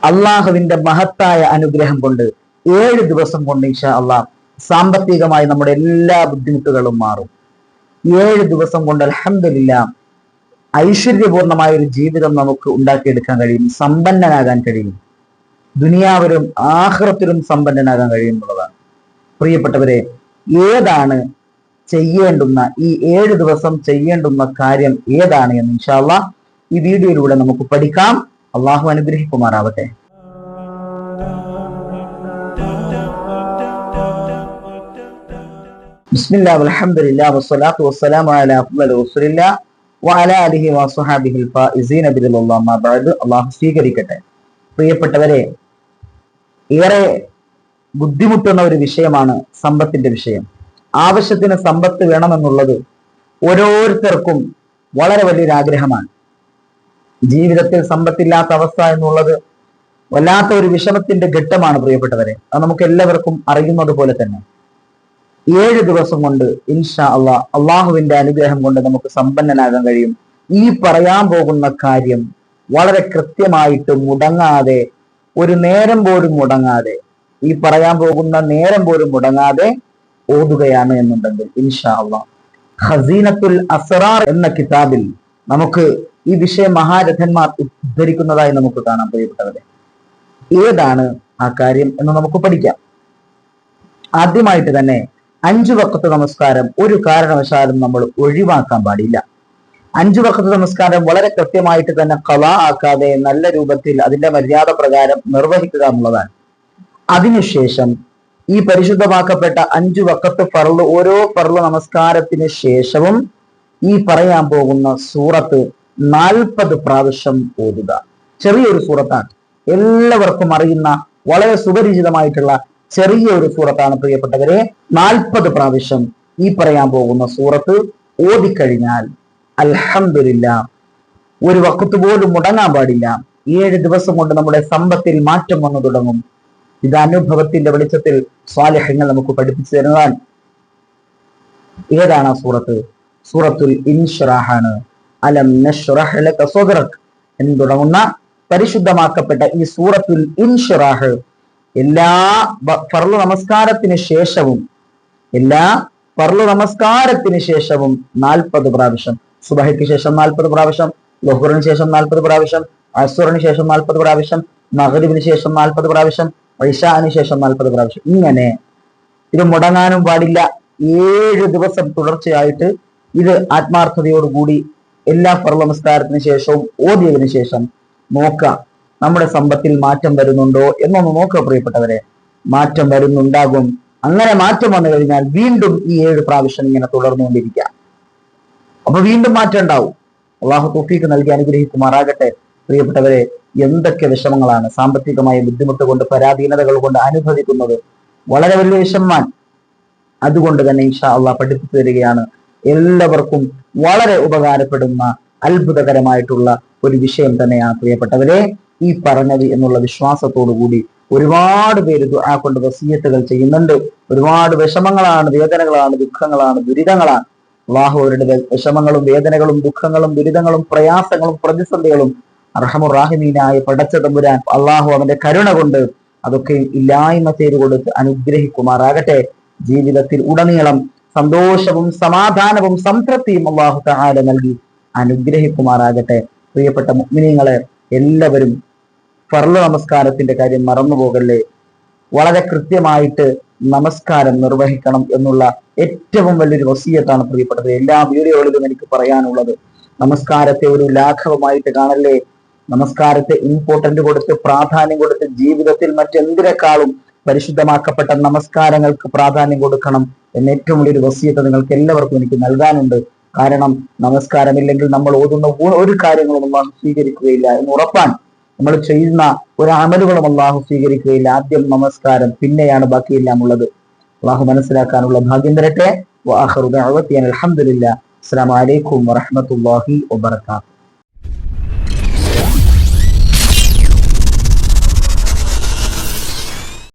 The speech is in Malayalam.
അള്ളാഹുവിന്റെ മഹത്തായ അനുഗ്രഹം കൊണ്ട് 7 ദിവസം കൊണ്ട് ഇൻഷാ അള്ളാഹ് സാമ്പത്തികമായി നമ്മുടെ എല്ലാ ബുദ്ധിമുട്ടുകളും മാറും. 7 ദിവസം കൊണ്ട് അൽഹംദുലില്ലാഹ് ഐശ്വര്യപൂർണമായ ഒരു ജീവിതം നമുക്ക് ഉണ്ടാക്കിയെടുക്കാൻ കഴിയും, സമ്പന്നനാകാൻ കഴിയും, ദുനിയാവിലും ആഖിറത്തിലും സമ്പന്നനാകാൻ കഴിയുന്നതാണ്. പ്രിയപ്പെട്ടവരെ, ഏതാണ് ചെയ്യേണ്ടുന്ന ഈ 7 ദിവസം ചെയ്യേണ്ടുന്ന കാര്യം ഏതാണ് എന്ന് ഇൻഷാ അള്ളാഹ് ഈ വീഡിയോയിലൂടെ നമുക്ക് പഠിക്കാം. അള്ളാഹു അനുഗ്രഹിക്കുമാറാവട്ടെ. ബിസ്മില്ലാഹി വൽഹംദുലില്ലാഹി വസ്സലാത്തു വസ്സലാമു അലാ അഫ്ളലി റസൂലില്ലാഹി വഅലാ ആലിഹി വസ്വഹാബിഹിൽ ഫായിസീന ബിറളില്ലാഹി അമ്മാ ബഅദ്. അള്ളാഹു സ്വീകരിക്കട്ടെ. പ്രിയപ്പെട്ടവരെ, ഏറെ ബുദ്ധിമുട്ടുന്ന ഒരു വിഷയമാണ് സമ്പത്തിന്റെ വിഷയം. ആവശ്യത്തിന് സമ്പത്ത് വേണമെന്നുള്ളത് ഓരോരുത്തർക്കും വളരെ വലിയൊരു ആഗ്രഹമാണ്. ജീവിതത്തിൽ സമ്പത്തില്ലാത്ത അവസ്ഥ എന്നുള്ളത് വല്ലാത്ത ഒരു വിഷമത്തിന്റെ ഘട്ടമാണ് പ്രിയപ്പെട്ടവരെ. അത് നമുക്ക് എല്ലാവർക്കും അറിയുന്നത് പോലെ തന്നെ 7 ദിവസം കൊണ്ട് ഇൻഷാ അള്ളാഹ് അള്ളാഹുവിന്റെ അനുഗ്രഹം കൊണ്ട് നമുക്ക് സമ്പന്നനാകാൻ കഴിയും. ഈ പറയാൻ പോകുന്ന കാര്യം വളരെ കൃത്യമായിട്ട് മുടങ്ങാതെ, ഒരു നേരം പോലും മുടങ്ങാതെ, ഈ പറയാൻ പോകുന്ന നേരം പോലും മുടങ്ങാതെ ഓതുകയാണ് എന്നുണ്ടെങ്കിൽ ഇൻഷാ അള്ളാഹ് ഖസീനത്തുൽ അസ്റാർ എന്ന കിതാബിൽ നമുക്ക് ഈ വിഷയം മഹാരഥന്മാർ ഉദ്ധരിക്കുന്നതായി നമുക്ക് കാണാം. പ്രിയപ്പെട്ടവരെ, ഏതാണ് ആ കാര്യം എന്ന് നമുക്ക് പഠിക്കാം. ആദ്യമായിട്ട് തന്നെ 5 വഖത്ത് നമസ്കാരം ഒരു കാരണവശാലും നമ്മൾ ഒഴിവാക്കാൻ പാടില്ല. 5 വഖത്ത് നമസ്കാരം വളരെ കൃത്യമായിട്ട് തന്നെ ഖളാ ആക്കാതെ നല്ല രൂപത്തിൽ അതിന്റെ മര്യാദ പ്രകാരം നിർവഹിക്കുക എന്നുള്ളതാണ്. അതിനുശേഷം ഈ പരിശുദ്ധമാക്കപ്പെട്ട 5 വഖത്ത് ഫർള്, ഓരോ ഫർള് നമസ്കാരത്തിന് ശേഷവും ഈ പറയാൻ പോകുന്ന സൂറത്ത് 40 പ്രാവശ്യം ഓതുക. ചെറിയൊരു സൂറത്താണ്, എല്ലാവർക്കും അറിയുന്ന വളരെ സുപരിചിതമായിട്ടുള്ള ചെറിയ ഒരു സൂറത്താണ്. പ്രിയപ്പെട്ടവരെ, 40 പ്രാവശ്യം ഈ പറയാൻ പോകുന്ന സൂറത്ത് ഓതിക്കഴിഞ്ഞാൽ അൽഹംദുലില്ലാഹ് ഒരു വഖത്ത് പോലും മുടങ്ങാൻ പാടില്ല. 7 ദിവസം കൊണ്ട് നമ്മുടെ സമ്പത്തിൽ മാറ്റം വന്നു തുടങ്ങും. ഇത് അനുഭവത്തിന്റെ വെളിച്ചത്തിൽ സ്വാലിഹ്യങ്ങൾ നമുക്ക് പഠിപ്പിച്ചു തരുന്നതാണ്. ഏതാണ് ആ സൂറത്ത്? സൂറത്തുൽ ഇൻശിറാഹ് ആണ്. അലം നശ്റഹ് ലക സദ്റക് എന്ന് തുടങ്ങുന്ന പരിശുദ്ധമാക്കപ്പെട്ട ഈ സൂറത്തുൽ ഇൻശിറാഹ് എല്ലാ ഫർള് നമസ്കാരത്തിന് ശേഷവും 40 പ്രാവശ്യം, സുബഹിക്ക് ശേഷം 40 പ്രാവശ്യം, ളുഹറിന് ശേഷം 40 പ്രാവശ്യം, അസ്റിന് ശേഷം 40 പ്രാവശ്യം, മഗ്രിബിന് ശേഷം 40 പ്രാവശ്യം, ഇശാന് ശേഷം 40 പ്രാവശ്യം. ഇങ്ങനെ ഇത് മുടങ്ങാനും പാടില്ല. 7 ദിവസം തുടർച്ചയായിട്ട് ഇത് ആത്മാർത്ഥതയോടുകൂടി എല്ലാ ഫർള് നമസ്കാരത്തിന് ശേഷവും ഓതിയതിനു ശേഷം നോക്കാം നമ്മുടെ സമ്പത്തിൽ മാറ്റം വരുന്നുണ്ടോ എന്നൊന്ന് നോക്കുക. പ്രിയപ്പെട്ടവരെ, മാറ്റം വരുന്നുണ്ടാകും. അങ്ങനെ മാറ്റം വന്നു കഴിഞ്ഞാൽ വീണ്ടും ഈ 7 പ്രാവശ്യം ഇങ്ങനെ തുടർന്നുകൊണ്ടിരിക്കാം. അപ്പൊ വീണ്ടും മാറ്റം ഉണ്ടാവും. അള്ളാഹു തൗഫീഖ് നൽകി അനുഗ്രഹിക്കുമാറാകട്ടെ. പ്രിയപ്പെട്ടവരെ, എന്തൊക്കെ വിഷമങ്ങളാണ് സാമ്പത്തികമായ ബുദ്ധിമുട്ട് കൊണ്ട്, പരാധീനതകൾ കൊണ്ട് അനുഭവിക്കുന്നത്. വളരെ വലിയ വിഷമമാണ്. അതുകൊണ്ട് തന്നെ ഇൻഷാ അള്ളാഹ് പഠിപ്പിച്ചു തരികയാണ്. എല്ലാവർക്കും വളരെ ഉപകാരപ്പെടുന്ന അത്ഭുതകരമായിട്ടുള്ള ഒരു വിഷയം തന്നെയാണ് പ്രിയപ്പെട്ടവരെ ഈ പറഞ്ഞത് എന്നുള്ള വിശ്വാസത്തോടു കൂടി ഒരുപാട് പേര് ദുആ കൊണ്ട് വസിയത്തുകൾ ചെയ്യുന്നുണ്ട്. ഒരുപാട് വിഷമങ്ങളാണ്, വേദനകളാണ്, ദുഃഖങ്ങളാണ്, ദുരിതങ്ങളാണ്. അല്ലാഹു അവരുടെ വിഷമങ്ങളും വേദനകളും ദുഃഖങ്ങളും ദുരിതങ്ങളും പ്രയാസങ്ങളും പ്രതിസന്ധികളും അർഹമുർ റഹീമീനായ പടച്ച തമ്പുരാൻ അല്ലാഹു അവന്റെ കരുണ കൊണ്ട് അതൊക്കെ ഇല്ലായ്മ ചെയ്തു കൊടുത്ത് അനുഗ്രഹിക്കുമാറാകട്ടെ. ജീവിതത്തിൽ ഉടനീളം സന്തോഷവും സമാധാനവും സംതൃപ്തിയും അല്ലാഹു തആല നൽകി അനുഗ്രഹിക്കുമാറാകട്ടെ. പ്രിയപ്പെട്ട മുഅ്മിനീങ്ങളെ, എല്ലാവരും ഫർള് നമസ്കാരത്തിന്റെ കാര്യം മറന്നുപോകല്ലേ. വളരെ കൃത്യമായിട്ട് നമസ്കാരം നിർവഹിക്കണം എന്നുള്ള ഏറ്റവും വലിയൊരു വസിയത്താണ് പ്രിയപ്പെട്ടത്. എല്ലാ വീഡിയോകളിലും എനിക്ക് പറയാനുള്ളത്, നമസ്കാരത്തെ ഒരു ലാഘവമായിട്ട് കാണല്ലേ. നമസ്കാരത്തെ ഇമ്പോർട്ടന്റ് കൊടുത്ത്, പ്രാധാന്യം കൊടുത്ത്, ജീവിതത്തിൽ മറ്റെന്തിനേക്കാളും പരിശുദ്ധമാക്കപ്പെട്ട നമസ്കാരങ്ങൾക്ക് പ്രാധാന്യം കൊടുക്കണം എന്ന ഏറ്റവും വലിയൊരു വസിയത്ത് നിങ്ങൾക്ക് എല്ലാവർക്കും എനിക്ക് നൽകാനുണ്ട്. കാരണം നമസ്കാരമില്ലെങ്കിൽ നമ്മൾ ഓതുന്ന ഒരു കാര്യങ്ങളും അല്ലാഹു സ്വീകരിക്കുകയില്ല എന്ന് ഉറപ്പാണ്. നമ്മൾ ചെയ്യുന്ന ഒരു അമലുകളും അല്ലാഹു സ്വീകരിക്കുകയില്ല. ആദ്യം നമസ്കാരം, പിന്നെയാണ് ബാക്കിയെല്ലാം ഉള്ളത്. അല്ലാഹു മനസ്സിലാക്കാനുള്ള ഭാഗ്യം തരട്ടെ. വആഖിറു ദഅവതി അൽഹംദുലില്ലാഹ്. അസ്സലാമു അലൈക്കും വറഹ്മത്തുള്ളാഹി വബറകാതുഹു.